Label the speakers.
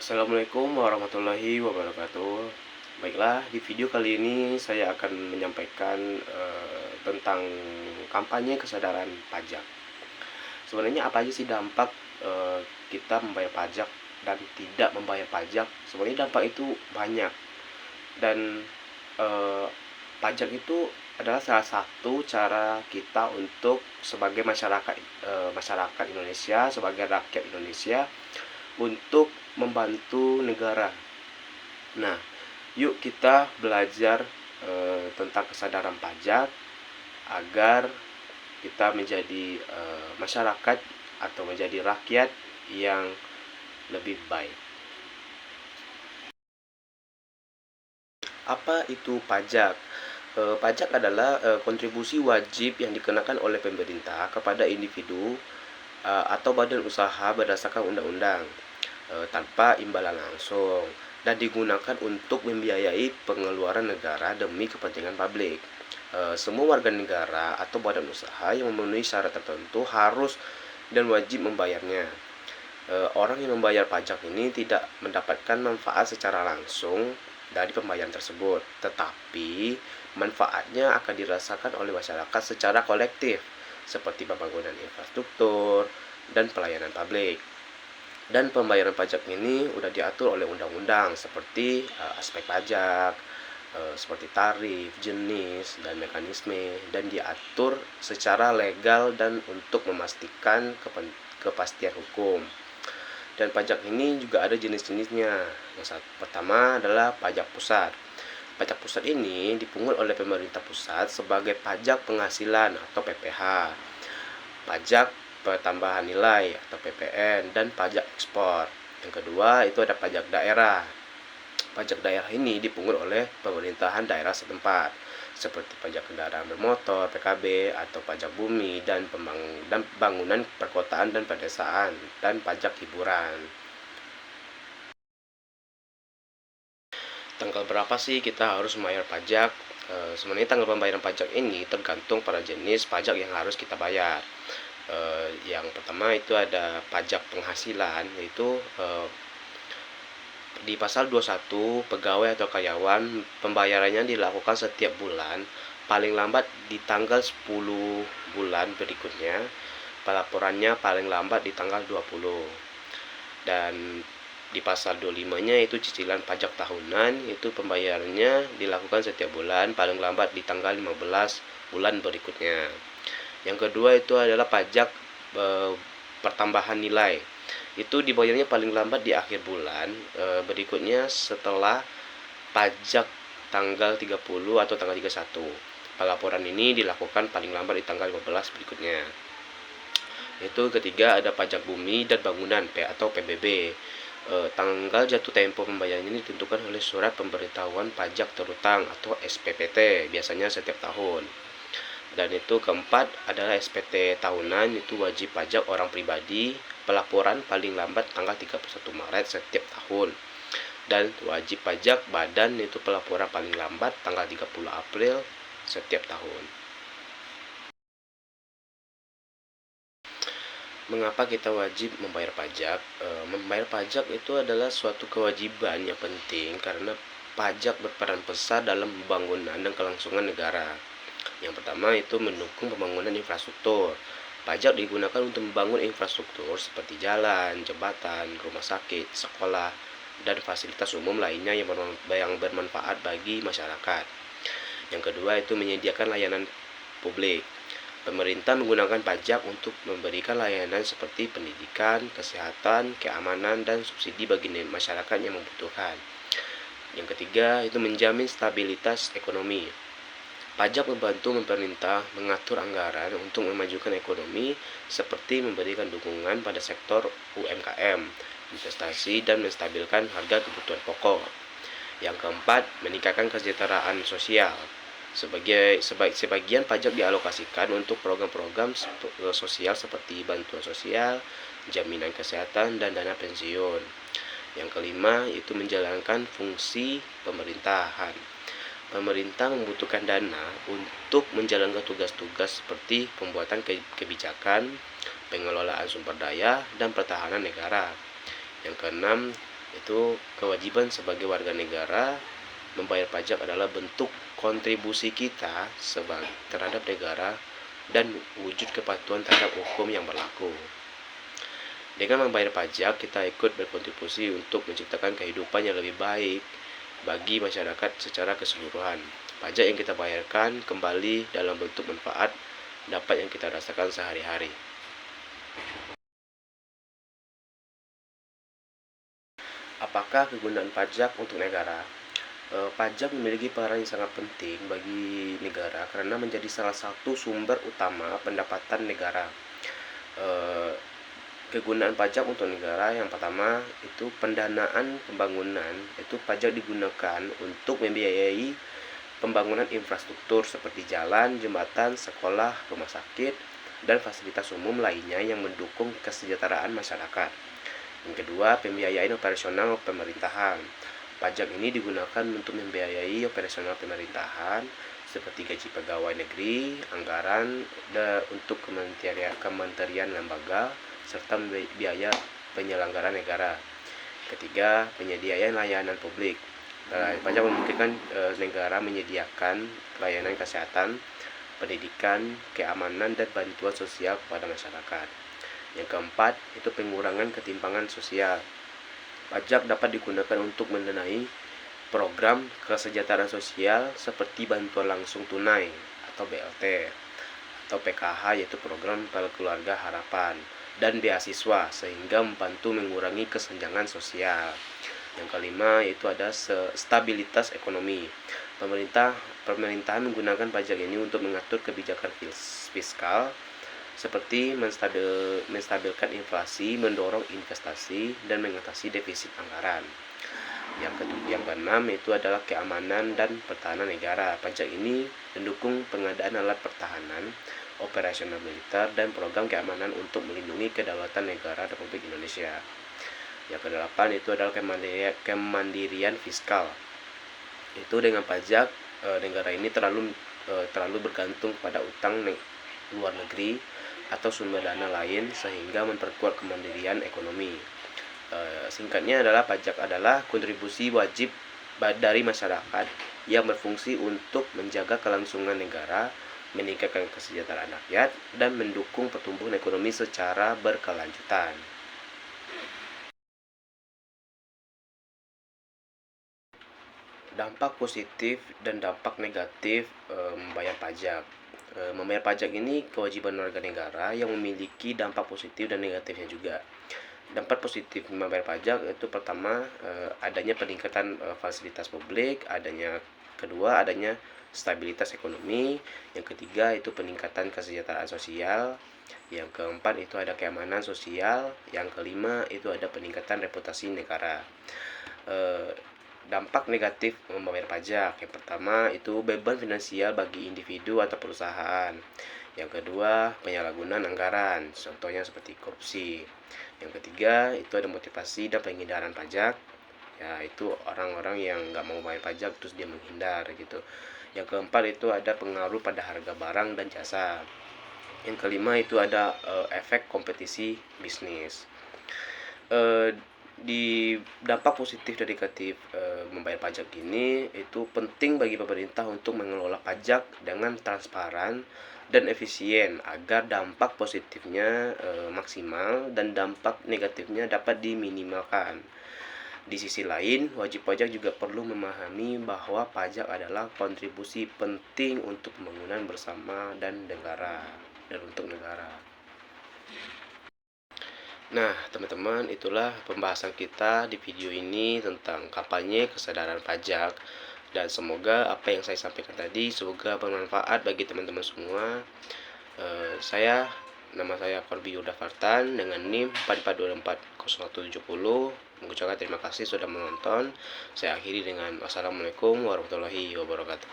Speaker 1: Assalamualaikum warahmatullahi wabarakatuh. Baiklah, di video kali ini saya akan menyampaikan tentang kampanye kesadaran pajak. Sebenarnya apa aja sih dampak kita membayar pajak dan tidak membayar pajak? Sebenarnya dampak itu banyak, dan eh, pajak itu adalah salah satu cara kita untuk sebagai masyarakat Indonesia, sebagai rakyat Indonesia untuk membantu negara. Nah, yuk kita belajar tentang kesadaran pajak agar kita menjadi masyarakat atau menjadi rakyat yang lebih baik. Apa itu pajak? Pajak adalah kontribusi wajib yang dikenakan oleh pemerintah kepada individu atau badan usaha berdasarkan undang-undang tanpa imbalan langsung, dan digunakan untuk membiayai pengeluaran negara demi kepentingan publik. Semua warga negara atau badan usaha yang memenuhi syarat tertentu harus dan wajib membayarnya. Orang yang membayar pajak ini tidak mendapatkan manfaat secara langsung dari pembayaran tersebut, tetapi manfaatnya akan dirasakan oleh masyarakat secara kolektif, seperti pembangunan infrastruktur dan pelayanan publik. Dan pembayaran pajak ini sudah diatur oleh undang-undang seperti aspek pajak, seperti tarif, jenis, dan mekanisme, dan diatur secara legal dan untuk memastikan kepastian hukum. Dan pajak ini juga ada jenis-jenisnya. Yang pertama adalah pajak pusat. Pajak pusat ini dipungut oleh pemerintah pusat sebagai pajak penghasilan atau PPh, pajak pertambahan nilai atau PPN, dan pajak ekspor. Yang kedua itu ada pajak daerah. Pajak daerah ini dipungut oleh pemerintahan daerah setempat, seperti pajak kendaraan bermotor (PKB), atau pajak bumi dan bangunan perkotaan dan pedesaan, dan pajak hiburan. Tanggal berapa sih kita harus membayar pajak? Sebenarnya tanggal pembayaran pajak ini tergantung pada jenis pajak yang harus kita bayar. Yang pertama itu ada pajak penghasilan, yaitu di pasal 21, pegawai atau karyawan pembayarannya dilakukan setiap bulan, paling lambat di tanggal 10 bulan berikutnya. Pelaporannya paling lambat di tanggal 20. Dan di pasal 25-nya itu cicilan pajak tahunan, itu pembayarannya dilakukan setiap bulan, paling lambat di tanggal 15 bulan berikutnya. Yang kedua itu adalah pajak pertambahan nilai. Itu dibayarnya paling lambat di akhir bulan berikutnya setelah pajak tanggal 30 atau tanggal 31. Pelaporan ini dilakukan paling lambat di tanggal 15 berikutnya. Itu ketiga ada pajak bumi dan bangunan atau PBB. Tanggal jatuh tempo pembayaran ini ditentukan oleh surat pemberitahuan pajak terutang atau SPPT, biasanya setiap tahun. Dan itu keempat adalah SPT tahunan, itu wajib pajak orang pribadi, pelaporan paling lambat tanggal 31 Maret setiap tahun. Dan wajib pajak badan, itu pelaporan paling lambat tanggal 30 April setiap tahun. Mengapa kita wajib membayar pajak? Membayar pajak itu adalah suatu kewajiban yang penting karena pajak berperan besar dalam pembangunan dan kelangsungan negara. Yang pertama itu mendukung pembangunan infrastruktur. Pajak digunakan untuk membangun infrastruktur seperti jalan, jembatan, rumah sakit, sekolah, dan fasilitas umum lainnya yang bermanfaat bagi masyarakat. Yang kedua itu menyediakan layanan publik. Pemerintah menggunakan pajak untuk memberikan layanan seperti pendidikan, kesehatan, keamanan, dan subsidi bagi masyarakat yang membutuhkan. Yang ketiga itu menjamin stabilitas ekonomi. Pajak membantu pemerintah mengatur anggaran untuk memajukan ekonomi, seperti memberikan dukungan pada sektor UMKM, investasi, dan menstabilkan harga kebutuhan pokok. Yang keempat, meningkatkan kesejahteraan sosial. Sebagian pajak dialokasikan untuk program-program sosial seperti bantuan sosial, jaminan kesehatan, dan dana pensiun. Yang kelima, itu menjalankan fungsi pemerintahan. Pemerintah membutuhkan dana untuk menjalankan tugas-tugas seperti pembuatan kebijakan, pengelolaan sumber daya, dan pertahanan negara. Yang keenam, Itu kewajiban sebagai warga negara membayar pajak adalah bentuk kontribusi kita terhadap negara dan wujud kepatuhan terhadap hukum yang berlaku. Dengan membayar pajak, kita ikut berkontribusi untuk menciptakan kehidupan yang lebih baik bagi masyarakat secara keseluruhan. Pajak yang kita bayarkan kembali dalam bentuk manfaat dapat yang kita rasakan sehari-hari. Apakah kegunaan pajak untuk negara? Pajak memiliki peran yang sangat penting bagi negara karena menjadi salah satu sumber utama pendapatan negara. Kegunaan pajak untuk negara yang pertama itu pendanaan pembangunan. Itu pajak digunakan untuk membiayai pembangunan infrastruktur seperti jalan, jembatan, sekolah, rumah sakit, dan fasilitas umum lainnya yang mendukung kesejahteraan masyarakat. Yang kedua, pembiayaan operasional pemerintahan. Pajak ini digunakan untuk membiayai operasional pemerintahan seperti gaji pegawai negeri, anggaran untuk kementerian lembaga, serta biaya penyelenggara negara. Ketiga, penyediaan layanan publik. Pajak memungkinkan negara menyediakan layanan kesehatan, pendidikan, keamanan, dan bantuan sosial kepada masyarakat. Yang keempat, itu pengurangan ketimpangan sosial. Pajak dapat digunakan untuk mendanai program kesejahteraan sosial seperti bantuan langsung tunai atau BLT atau PKH, yaitu program keluarga harapan, dan beasiswa sehingga membantu mengurangi kesenjangan sosial. Yang kelima yaitu ada stabilitas ekonomi. Pemerintahan menggunakan pajak ini untuk mengatur kebijakan fiskal seperti menstabilkan inflasi, mendorong investasi, dan mengatasi defisit anggaran. Yang keenam itu adalah keamanan dan pertahanan negara. Pajak ini mendukung pengadaan alat pertahanan, operasional militer, dan program keamanan untuk melindungi kedaulatan negara Republik Indonesia. Yang kedelapan itu adalah kemandirian fiskal. Itu dengan pajak negara ini terlalu bergantung pada utang luar negeri atau sumber dana lain sehingga memperkuat kemandirian ekonomi. Singkatnya adalah pajak adalah kontribusi wajib dari masyarakat yang berfungsi untuk menjaga kelangsungan negara, meningkatkan kesejahteraan rakyat, dan mendukung pertumbuhan ekonomi secara berkelanjutan. Dampak positif dan dampak negatif membayar pajak. Membayar pajak ini kewajiban warga negara yang memiliki dampak positif dan negatifnya juga. Dampak positif membayar pajak itu pertama adanya peningkatan fasilitas publik, kedua adanya stabilitas ekonomi, yang ketiga itu peningkatan kesejahteraan sosial, yang keempat itu ada keamanan sosial, yang kelima itu ada peningkatan reputasi negara. Dampak negatif membayar pajak, yang pertama itu beban finansial bagi individu atau perusahaan, yang kedua penyalahgunaan anggaran, contohnya seperti korupsi, yang ketiga itu ada motivasi dan penghindaran pajak, yaitu orang-orang yang nggak mau bayar pajak terus dia menghindar gitu. Yang keempat itu ada pengaruh pada harga barang dan jasa. Yang kelima itu ada efek kompetisi bisnis. Di dampak positif dan negatif membayar pajak ini itu penting bagi pemerintah untuk mengelola pajak dengan transparan dan efisien agar dampak positifnya maksimal dan dampak negatifnya dapat diminimalkan. Di sisi lain, wajib pajak juga perlu memahami bahwa pajak adalah kontribusi penting untuk pembangunan bersama dan untuk negara. Nah, teman-teman, itulah pembahasan kita di video ini tentang kampanye kesadaran pajak. Dan semoga apa yang saya sampaikan tadi semoga bermanfaat bagi teman-teman semua. Nama saya Korbi Yuda Fartan dengan NIM 44240170. Mengucapkan terima kasih sudah menonton. Saya akhiri dengan wassalamualaikum warahmatullahi wabarakatuh.